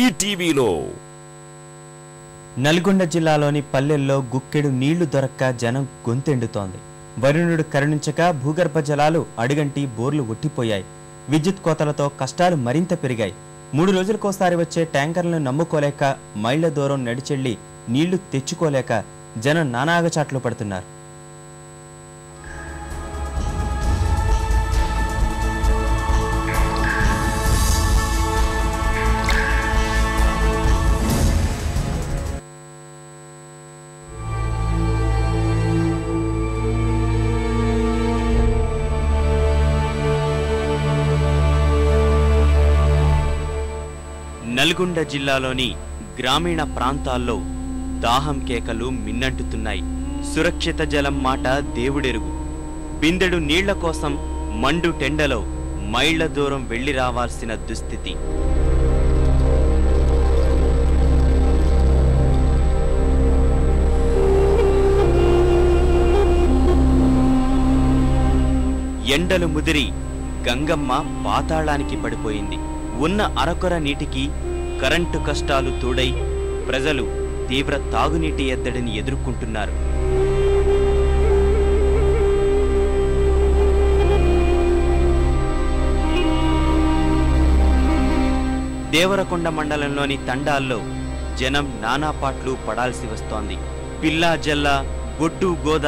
ఈటీవీలో. నల్గొండ జిల్లాలోని పల్లెల్లో గుక్కెడు నీళ్లు దొరక్క జనం గొంతెండుతోంది. వరుణుడు కరుణించక భూగర్భ జలాలు అడుగంటి బోర్లు ఒట్టిపోయాయి. విద్యుత్ కోతలతో కష్టాలు మరింత పెరిగాయి. 3 రోజులకోసారి వచ్చే ట్యాంకర్లను నమ్ముకోలేక మైళ్ల దూరం నడిచెళ్లి నీళ్లు తెచ్చుకోలేక జనం నానాగచాట్లు పడుతున్నారు. నల్గొండ జిల్లాలోని గ్రామీణ ప్రాంతాల్లో దాహం కేకలు మిన్నంటుతున్నాయి. సురక్షిత జలం మాట దేవుడెరుగు. బిందెడు నీళ్ల కోసం మండు టెండలో మైళ్ల దూరం వెళ్లి రావాల్సిన దుస్థితి. ఎండలు ముదిరి గంగమ్మ పాతాళానికి పడిపోయింది. ఉన్న అరకొర నీటికి కరెంటు కష్టాలు తోడై ప్రజలు తీవ్ర తాగునీటి ఎద్దడిని ఎదుర్కొంటున్నారు. దేవరకొండ మండలంలోని తండాల్లో జనం నానాపాట్లు పడాల్సి వస్తోంది. పిల్లా జల్లా, గొడ్డు గోద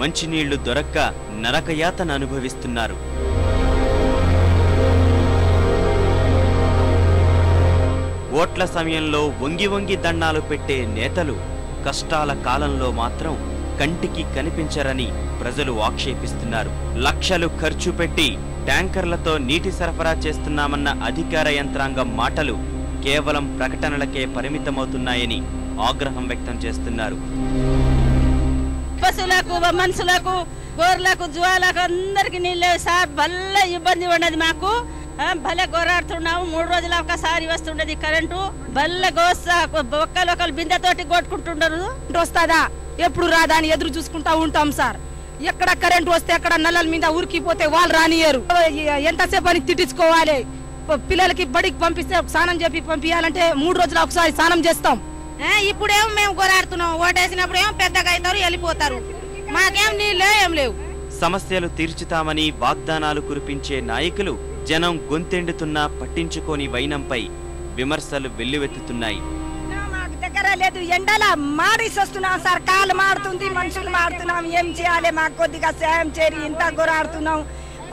మంచినీళ్లు దొరక్క నరకయాతన అనుభవిస్తున్నారు. ఓట్ల సమయంలో వంగి వంగి దండాలు పెట్టే నేతలు కష్టాల కాలంలో మాత్రం కంటికి కనిపించరని ప్రజలు ఆక్షేపిస్తున్నారు. లక్షలు ఖర్చు పెట్టి ట్యాంకర్లతో నీటి సరఫరా చేస్తున్నామన్న అధికార యంత్రాంగం మాటలు కేవలం ప్రకటనలకే పరిమితమవుతున్నాయని ఆగ్రహం వ్యక్తం చేస్తున్నారు. పశువులకు, మనుషులకు, గోర్లకు, జువాలకు అందరికి నీళ్ళు సార్ భలే ఇబ్బంది ఉన్నది. మాకు భలే గొర్రాడుతున్నాము. 3 రోజులు ఒకసారి వస్తుండేది కరెంటు. భలే గోస్తా ఒక్కరు బిందెతోటి కొట్టుకుంటున్నారు. వస్తుందా ఎప్పుడు రాదా అని ఎదురు చూసుకుంటా ఉంటాం సార్. ఎక్కడ కరెంటు వస్తే అక్కడ నల్లల మీద ఉరికిపోతే వాళ్ళు రానియరు. ఎంతసేపు అని తిట్టించుకోవాలి. పిల్లలకి బడికి పంపిస్తే స్నానం చెప్పి పంపించాలంటే 3 రోజులు ఒకసారి స్నానం చేస్తాం. ఇప్పుడేమో మేము గొర్రాడుతున్నాం. ఓటేసినప్పుడు ఏమో పెద్దగా అవుతారు, వెళ్ళిపోతారు. మాకేం నీళ్ళు ఏం లేవు. సమస్యలు తీర్చుతామని వాగ్దానాలు కురిపించే నాయకులు జనం గొంతెండుతున్నా పట్టించుకోని వైనంపై విమర్శలు వెల్లువెత్తుతున్నాయి. మాకు దగ్గర లేదు, ఎండల మాడిస్తున్నాం సార్. కాలు మాడుతుంది, మనుషులు మాడుతున్నాం. ఏం చేయాలి? మాకు కొద్దిగా సాయం చేరి ఇంత గొరాడుతున్నాం.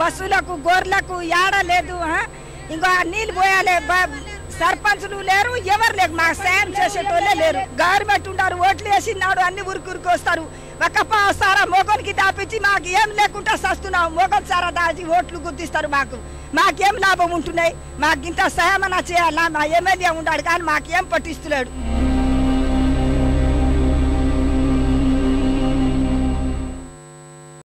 బస్సులకు, గోర్లకు ఏడ లేదు. ఇంకో నీళ్ళు పోయాలి. సర్పంచులు లేరు, ఎవరు లేరు. మాకు సాయం చేసేటోళ్ళే లేరు. గవర్నమెంట్ ఉంటారు, ఓట్లు వేసినాడు, అన్ని ఉరికి వస్తారు. ఒక సారా మొగోనికి దాపించి మాకు ఏం లేకుండా సస్తున్నాం. మొగోలు సారా దాచి ఓట్లు గుర్తిస్తారు. మాకేం లాభం ఉంటున్నాయి? మాకు ఇంత సాయం అన్నా చేయాలా? మా ఎమ్మెల్యే ఉన్నాడు కానీ మాకేం పట్టిస్తున్నాడు.